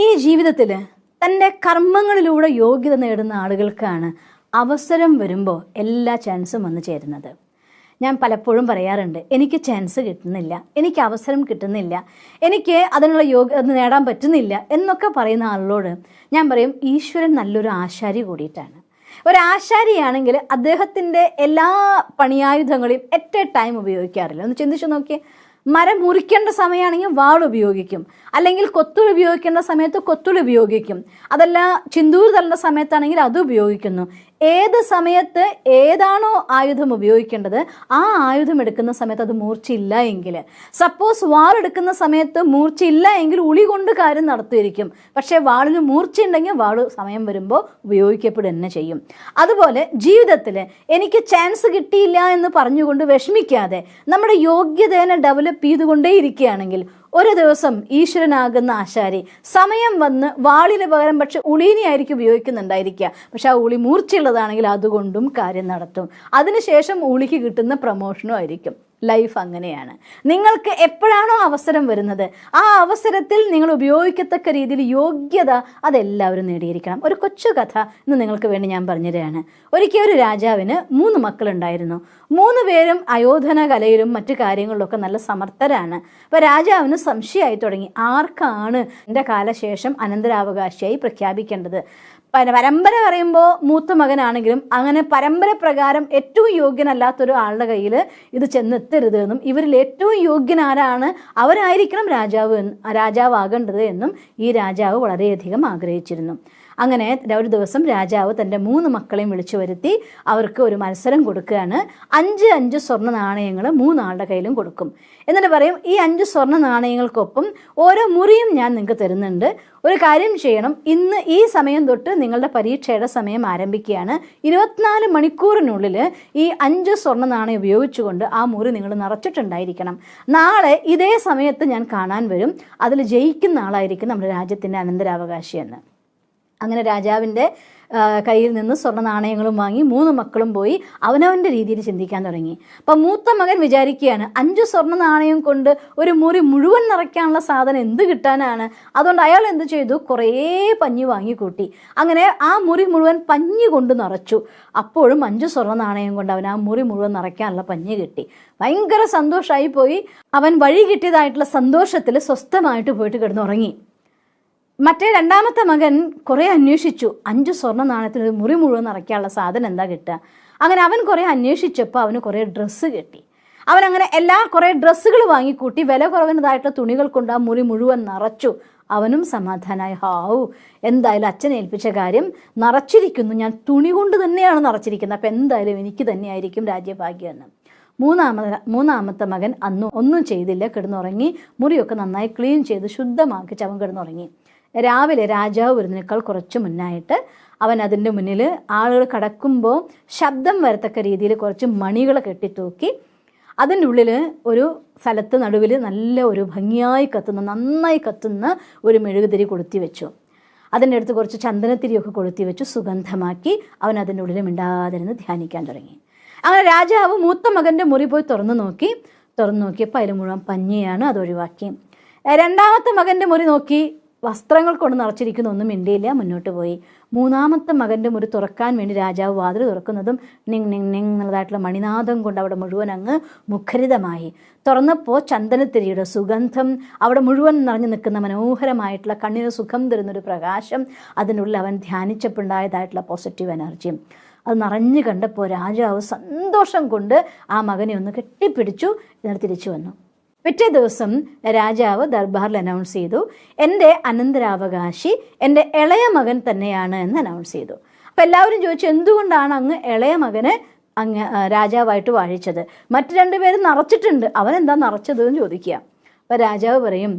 ഈ ജീവിതത്തിൽ തൻ്റെ കർമ്മങ്ങളിലൂടെ യോഗ്യത നേടുന്ന ആളുകൾക്കാണ് അവസരം വരുമ്പോൾ എല്ലാ ചാൻസും വന്നു ചേരുന്നത്. ഞാൻ പലപ്പോഴും പറയാറുണ്ട്, എനിക്ക് ചാൻസ് കിട്ടുന്നില്ല, എനിക്ക് അവസരം കിട്ടുന്നില്ല, എനിക്ക് അതിനുള്ള യോഗ്യത നേടാൻ പറ്റുന്നില്ല എന്നൊക്കെ പറയുന്ന ആളോട് ഞാൻ പറയും, ഈശ്വരൻ നല്ലൊരു ആശാരി കൂടിയിട്ടാണ്. ഒരാശാരിയാണെങ്കിൽ അദ്ദേഹത്തിൻ്റെ എല്ലാ പണിയായുധങ്ങളെയും അറ്റ് എ ടൈം ഉപയോഗിക്കാറില്ല. ഒന്ന് ചിന്തിച്ചു നോക്കിയേ. മരം മുറിക്കേണ്ട സമയമാണെങ്കിൽ വാൾ ഉപയോഗിക്കും, അല്ലെങ്കിൽ കൊത്തുൾ ഉപയോഗിക്കേണ്ട സമയത്ത് കൊത്തുൾ ഉപയോഗിക്കും, അതല്ല ചിന്തൂർ തള്ളേണ്ട സമയത്താണെങ്കിൽ അത് ഉപയോഗിക്കുന്നു. ഏത് സമയത്ത് ഏതാണോ ആയുധം ഉപയോഗിക്കേണ്ടത് ആ ആയുധം എടുക്കുന്ന സമയത്ത് അത് മൂർച്ചയില്ല എങ്കിൽ, സപ്പോസ് വാൾ എടുക്കുന്ന സമയത്ത് മൂർച്ചയില്ല എങ്കിൽ ഉളി കൊണ്ട് കാര്യം നടത്തിയിരിക്കും. പക്ഷേ വാളിന് മൂർച്ചയുണ്ടെങ്കിൽ വാൾ സമയം വരുമ്പോൾ ഉപയോഗിക്കപ്പെടുക തന്നെ ചെയ്യും. അതുപോലെ ജീവിതത്തിൽ എനിക്ക് ചാൻസ് കിട്ടിയില്ല എന്ന് പറഞ്ഞുകൊണ്ട് വിഷമിക്കാതെ നമ്മുടെ യോഗ്യതയെ ഡെവലപ്പ് ചെയ്തുകൊണ്ടേയിരിക്കുകയാണെങ്കിൽ ഒരു ദിവസം ഈശ്വരനാകുന്ന ആശാരി സമയം വന്ന് വാളിന് പകരം പക്ഷെ ഉളീനെ ആയിരിക്കും ഉപയോഗിക്കുന്നുണ്ടായിരിക്കുക. പക്ഷെ ആ ഉളി മൂർച്ചയുള്ളതാണെങ്കിൽ അതുകൊണ്ടും കാര്യം നടത്തും. അതിനുശേഷം ഉളിക്ക് കിട്ടുന്ന പ്രമോഷനും ആയിരിക്കും. ലൈഫ് അങ്ങനെയാണ്. നിങ്ങൾക്ക് എപ്പോഴാണോ അവസരം വരുന്നത് ആ അവസരത്തിൽ നിങ്ങൾ ഉപയോഗിക്കത്തക്ക രീതിയിൽ യോഗ്യത അതെല്ലാവരും നേടിയിരിക്കണം. ഒരു കൊച്ചു കഥ ഇന്ന് നിങ്ങൾക്ക് വേണ്ടി ഞാൻ പറഞ്ഞുതരാണ്. ഒരിക്കൽ ഒരു രാജാവിന് 3 മക്കളുണ്ടായിരുന്നു. 3 പേരും അയോധന കലയിലും മറ്റു കാര്യങ്ങളിലൊക്കെ നല്ല സമർത്ഥരാണ്. അപ്പോൾ രാജാവിന് സംശയമായി തുടങ്ങി, ആർക്കാണ് എൻ്റെ കാലശേഷം അനന്തരാവകാശിയായി പ്രഖ്യാപിക്കേണ്ടത്. പരമ്പര പറയുമ്പോൾ മൂത്ത മകനാണെങ്കിലും അങ്ങനെ പരമ്പര പ്രകാരം ഏറ്റവും യോഗ്യനല്ലാത്തൊരു ആളുടെ കയ്യിൽ ഇത് ചെന്നെത്തരുത് എന്നും ഇവരിൽ ഏറ്റവും യോഗ്യനാരാണ് അവരായിരിക്കണം രാജാവാകേണ്ടത് എന്നും ഈ രാജാവ് വളരെയധികം ആഗ്രഹിച്ചിരുന്നു. അങ്ങനെ ഒരു ദിവസം രാജാവ് തൻ്റെ 3 മക്കളെയും വിളിച്ചു വരുത്തി അവർക്ക് ഒരു മത്സരം കൊടുക്കുകയാണ്. 5 സ്വർണ്ണ നാണയങ്ങൾ 3 ആളുടെ കയ്യിലും കൊടുക്കും. എന്നിട്ട് പറയും, ഈ 5 സ്വർണ്ണ നാണയങ്ങൾക്കൊപ്പം ഓരോ മുറിയും ഞാൻ നിങ്ങൾക്ക് തരുന്നുണ്ട്. ഒരു കാര്യം ചെയ്യണം, ഇന്ന് ഈ സമയം തൊട്ട് നിങ്ങളുടെ പരീക്ഷയുടെ സമയം ആരംഭിക്കുകയാണ്. 24 മണിക്കൂറിനുള്ളിൽ ഈ 5 സ്വർണ്ണ നാണയം ഉപയോഗിച്ചുകൊണ്ട് ആ മുറി നിങ്ങൾ നിറച്ചിട്ടുണ്ടായിരിക്കണം. നാളെ ഇതേ സമയത്ത് ഞാൻ കാണാൻ വരും, അതിൽ ജയിക്കുന്ന ആളായിരിക്കും നമ്മുടെ രാജ്യത്തിൻ്റെ അനന്തരാവകാശി എന്ന്. അങ്ങനെ രാജാവിൻ്റെ കയ്യിൽ നിന്ന് സ്വർണ്ണ നാണയങ്ങളും വാങ്ങി 3 മക്കളും പോയി അവനവൻ്റെ രീതിയിൽ ചിന്തിക്കാൻ തുടങ്ങി. അപ്പം മൂത്ത മകൻ വിചാരിക്കുകയാണ്, 5 സ്വർണ്ണ നാണയം കൊണ്ട് ഒരു മുറി മുഴുവൻ നിറയ്ക്കാനുള്ള സാധനം എന്ത് കിട്ടാനാണ്. അതുകൊണ്ട് അയാൾ എന്ത് ചെയ്തു, കുറേ പഞ്ഞി വാങ്ങിക്കൂട്ടി. അങ്ങനെ ആ മുറി മുഴുവൻ പഞ്ഞി കൊണ്ട് നിറച്ചു. അപ്പോഴും 5 സ്വർണ്ണ നാണയം കൊണ്ട് അവൻ ആ മുറി മുഴുവൻ നിറയ്ക്കാനുള്ള പഞ്ഞി കിട്ടി. ഭയങ്കര സന്തോഷമായി പോയി. അവൻ വഴി കിട്ടിയതായിട്ടുള്ള സന്തോഷത്തിൽ സ്വസ്ഥമായിട്ട് പോയിട്ട് കിടന്നുറങ്ങി. മറ്റേ രണ്ടാമത്തെ മകൻ കുറേ അന്വേഷിച്ചു, 5 സ്വർണ്ണ നാണയത്തിന് മുറി മുഴുവൻ നിറയ്ക്കാനുള്ള സാധനം എന്താ കിട്ടുക. അങ്ങനെ അവൻ കുറേ അന്വേഷിച്ചപ്പോൾ അവന് കുറേ ഡ്രസ്സ് കിട്ടി. അവനങ്ങനെ കുറേ ഡ്രസ്സുകൾ വാങ്ങിക്കൂട്ടി വില കുറവിനതായിട്ടുള്ള തുണികൾ കൊണ്ട് ആ മുറി മുഴുവൻ നിറച്ചു. അവനും സമാധാനമായി, ഹാവു എന്തായാലും അച്ഛനെ ഏൽപ്പിച്ച കാര്യം നിറച്ചിരിക്കുന്നു, ഞാൻ തുണി കൊണ്ട് തന്നെയാണ് നിറച്ചിരിക്കുന്നത്, അപ്പം എന്തായാലും എനിക്ക് തന്നെയായിരിക്കും രാജ്യഭാഗ്യമെന്ന്. മൂന്നാമത്തെ മകൻ അന്ന് ഒന്നും ചെയ്തില്ല, കിടന്നുറങ്ങി. മുറിയൊക്കെ നന്നായി ക്ലീൻ ചെയ്ത് ശുദ്ധമാക്കി അവൻ കിടന്നുറങ്ങി. രാവിലെ രാജാവ് വരുന്നതിനേക്കാൾ കുറച്ച് മുന്നായിട്ട് അവൻ അതിൻ്റെ മുന്നിൽ ആളുകൾ കടക്കുമ്പോൾ ശബ്ദം വരത്തക്ക രീതിയിൽ കുറച്ച് മണികൾ കെട്ടിത്തൂക്കി അതിൻ്റെ ഉള്ളിൽ ഒരു സ്ഥലത്ത് നടുവിൽ നല്ല ഒരു ഭംഗിയായി നന്നായി കത്തുന്ന ഒരു മെഴുകുതിരി കൊളുത്തി വെച്ചു. അതിൻ്റെ അടുത്ത് കുറച്ച് ചന്ദനത്തിരിയൊക്കെ കൊളുത്തി വെച്ചു സുഗന്ധമാക്കി അവൻ അതിൻ്റെ ഉള്ളിൽ മിണ്ടാതിരുന്ന് ധ്യാനിക്കാൻ തുടങ്ങി. അങ്ങനെ രാജാവ് മൂത്ത മകൻ്റെ മുറി പോയി തുറന്നു നോക്കിയപ്പോൾ അതിൽ മുഴുവൻ പഞ്ഞിയാണ്, അത് ഒഴിവാക്കി. രണ്ടാമത്തെ മകൻ്റെ മുറി നോക്കി, വസ്ത്രങ്ങൾ കൊണ്ട് നിറച്ചിരിക്കുന്ന ഒന്നും മിണ്ടിയില്ല, മുന്നോട്ട് പോയി. മൂന്നാമത്തെ മകൻ്റെ മുറി തുറക്കാൻ വേണ്ടി രാജാവ് വാതിൽ തുറക്കുന്നതും നിങ് നിങ് നിങ് എന്നുള്ളതായിട്ടുള്ള മണിനാദം കൊണ്ട് അവിടെ മുഴുവൻ അങ്ങ് മുഖരിതമായി. തുറന്നപ്പോൾ ചന്ദനത്തിരിയുടെ സുഗന്ധം അവിടെ മുഴുവൻ നിറഞ്ഞു നിൽക്കുന്ന മനോഹരമായിട്ടുള്ള കണ്ണിന് സുഖം തരുന്നൊരു പ്രകാശം, അതിനുള്ളിൽ അവൻ ധ്യാനിച്ചപ്പോണ്ടായതായിട്ടുള്ള പോസിറ്റീവ് എനർജിയും അത് നിറഞ്ഞു കണ്ടപ്പോൾ രാജാവ് സന്തോഷം കൊണ്ട് ആ മകനെ ഒന്ന് കെട്ടിപ്പിടിച്ചു. എന്നിട്ട് തിരിച്ചു വന്നു. പിറ്റേ ദിവസം രാജാവ് ദർബാറിൽ അനൗൺസ് ചെയ്തു, എൻ്റെ അനന്തരാവകാശി എൻ്റെ ഇളയ മകൻ തന്നെയാണ് എന്ന് അനൗൺസ് ചെയ്തു. അപ്പം എല്ലാവരും ചോദിച്ചു, എന്തുകൊണ്ടാണ് അങ്ങ് ഇളയ മകന് അങ്ങ് രാജാവായിട്ട് വാഴിച്ചത്? മറ്റു 2 പേരും നിറച്ചിട്ടുണ്ട്, അവനെന്താ നിറച്ചത് എന്ന് ചോദിക്കുക. അപ്പം രാജാവ് പറയും,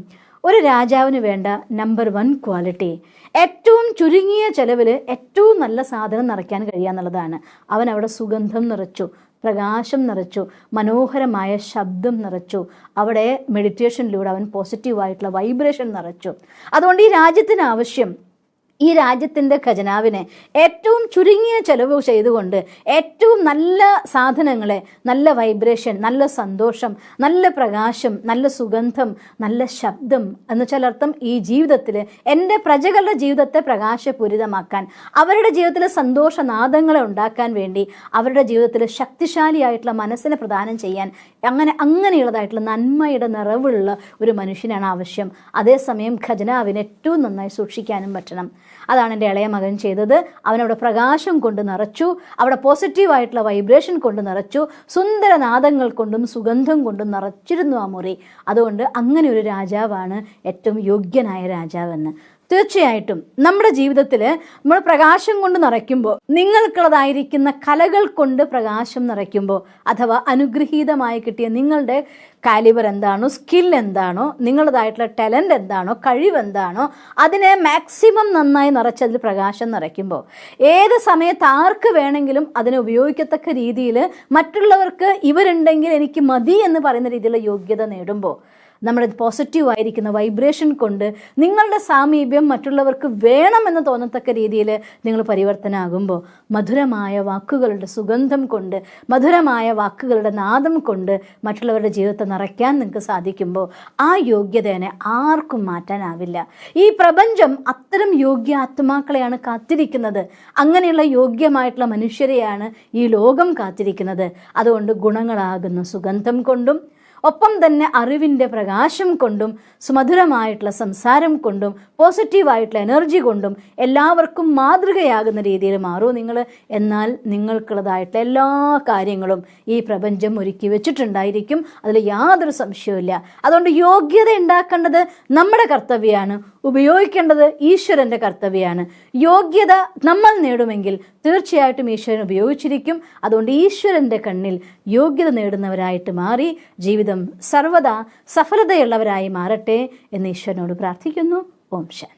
ഒരു രാജാവിന് വേണ്ട നമ്പർ 1 ക്വാളിറ്റി ഏറ്റവും ചുരുങ്ങിയ ചെലവിൽ ഏറ്റവും നല്ല സാധനം നിറയ്ക്കാൻ കഴിയുക എന്നുള്ളതാണ്. അവൻ അവിടെ സുഗന്ധം നിറച്ചു, പ്രകാശം നിറച്ചു, മനോഹരമായ ശബ്ദം നിറച്ചു. അവിടെ മെഡിറ്റേഷനിലൂടെ അവൻ പോസിറ്റീവായിട്ടുള്ള വൈബ്രേഷൻ നിറച്ചു. അതുകൊണ്ട് ഈ രാജ്യത്തിന് ആവശ്യം ഈ രാജ്യത്തിൻ്റെ ഖജനാവിനെ ഏറ്റവും ചുരുങ്ങിയ ചെലവ് ചെയ്തുകൊണ്ട് ഏറ്റവും നല്ല സാധനങ്ങളെ, നല്ല വൈബ്രേഷൻ, നല്ല സന്തോഷം, നല്ല പ്രകാശം, നല്ല സുഗന്ധം, നല്ല ശബ്ദം എന്ന് ചിലർത്ഥം ഈ ജീവിതത്തിൽ എൻ്റെ പ്രജകളുടെ ജീവിതത്തെ പ്രകാശപൂരിതമാക്കാൻ, അവരുടെ ജീവിതത്തിൽ സന്തോഷനാദങ്ങളെ ഉണ്ടാക്കാൻ വേണ്ടി, അവരുടെ ജീവിതത്തിൽ ശക്തിശാലിയായിട്ടുള്ള മനസ്സിനെ പ്രദാനം ചെയ്യാൻ അങ്ങനെയുള്ളതായിട്ടുള്ള നന്മയുടെ നിറവുള്ള ഒരു മനുഷ്യനാണ് ആവശ്യം. അതേസമയം ഖജനാവിനെ ഏറ്റവും നന്നായി സൂക്ഷിക്കാനും പറ്റണം. അതാണ് എൻ്റെ ഇളയ മകൻ ചെയ്തത്. അവനവിടെ പ്രകാശം കൊണ്ട് നിറച്ചു, അവിടെ പോസിറ്റീവായിട്ടുള്ള വൈബ്രേഷൻ കൊണ്ട് നിറച്ചു, സുന്ദരനാദങ്ങൾ കൊണ്ടും സുഗന്ധം കൊണ്ടും നിറച്ചിരുന്നു ആ മുറി. അതുകൊണ്ട് അങ്ങനെ ഒരു രാജാവാണ് ഏറ്റവും യോഗ്യനായ രാജാവെന്ന്. തീർച്ചയായിട്ടും നമ്മുടെ ജീവിതത്തിൽ നമ്മൾ പ്രകാശം കൊണ്ട് നിറയ്ക്കുമ്പോൾ, നിങ്ങൾക്കുള്ളതായിരിക്കുന്ന കലകൾ കൊണ്ട് പ്രകാശം നിറയ്ക്കുമ്പോൾ, അഥവാ അനുഗ്രഹീതമായി കിട്ടിയ നിങ്ങളുടെ കാലിബർ എന്താണോ, സ്കിൽ എന്താണോ, നിങ്ങളുടേതായിട്ടുള്ള ടാലൻ്റ് എന്താണോ, കഴിവെന്താണോ, അതിനെ മാക്സിമം നന്നായി നിറച്ചതിൽ പ്രകാശം നിറയ്ക്കുമ്പോൾ, ഏത് സമയത്ത് ആർക്ക് വേണമെങ്കിലും അതിനെ ഉപയോഗിക്കത്തക്ക രീതിയിൽ മറ്റുള്ളവർക്ക് ഇവരുണ്ടെങ്കിൽ എനിക്ക് മതി എന്ന് പറയുന്ന രീതിയിലുള്ള യോഗ്യത നേടുമ്പോൾ, നമ്മുടെ പോസിറ്റീവായിരിക്കുന്ന വൈബ്രേഷൻ കൊണ്ട് നിങ്ങളുടെ സാമീപ്യം മറ്റുള്ളവർക്ക് വേണമെന്ന് തോന്നത്തക്ക രീതിയിൽ നിങ്ങൾ പരിവർത്തനമാകുമ്പോൾ, മധുരമായ വാക്കുകളുടെ സുഗന്ധം കൊണ്ട്, മധുരമായ വാക്കുകളുടെ നാദം കൊണ്ട് മറ്റുള്ളവരുടെ ജീവിതത്തെ നിറയ്ക്കാൻ നിങ്ങൾക്ക് സാധിക്കുമ്പോൾ, ആ യോഗ്യതയെ ആർക്കും മാറ്റാനാവില്ല. ഈ പ്രപഞ്ചം അത്തരം യോഗ്യ ആത്മാക്കളെയാണ് കാത്തിരിക്കുന്നത്. അങ്ങനെയുള്ള യോഗ്യമായിട്ടുള്ള മനുഷ്യരെയാണ് ഈ ലോകം കാത്തിരിക്കുന്നത്. അതുകൊണ്ട് ഗുണങ്ങളാകുന്ന സുഗന്ധം കൊണ്ടും ഒപ്പം തന്നെ അറിവിൻ്റെ പ്രകാശം കൊണ്ടും സുമധുരമായിട്ടുള്ള സംസാരം കൊണ്ടും പോസിറ്റീവായിട്ടുള്ള എനർജി കൊണ്ടും എല്ലാവർക്കും മാതൃകയാകുന്ന രീതിയിൽ മാറൂ നിങ്ങൾ. എന്നാൽ നിങ്ങൾക്കുള്ളതായിട്ടുള്ള എല്ലാ കാര്യങ്ങളും ഈ പ്രപഞ്ചം ഒരുക്കി വെച്ചിട്ടുണ്ടായിരിക്കും, അതിൽ യാതൊരു സംശയവുമില്ല. അതുകൊണ്ട് യോഗ്യത ഉണ്ടാക്കേണ്ടത് നമ്മുടെ കർത്തവ്യമാണ്, ഉപയോഗിക്കേണ്ടത് ഈശ്വരൻ്റെ കർത്തവ്യമാണ്. യോഗ്യത നമ്മൾ നേടുമെങ്കിൽ തീർച്ചയായിട്ടും ഈശ്വരൻ ഉപയോഗിച്ചിരിക്കും. അതുകൊണ്ട് ഈശ്വരൻ്റെ കണ്ണിൽ യോഗ്യത നേടുന്നവരായിട്ട് മാറി ജീവിതം സർവ്വതാ സഫലതയുള്ളവരായി മാറട്ടെ എന്ന് ഈശ്വരനോട് പ്രാർത്ഥിക്കുന്നു. ഓം ശാന്തി.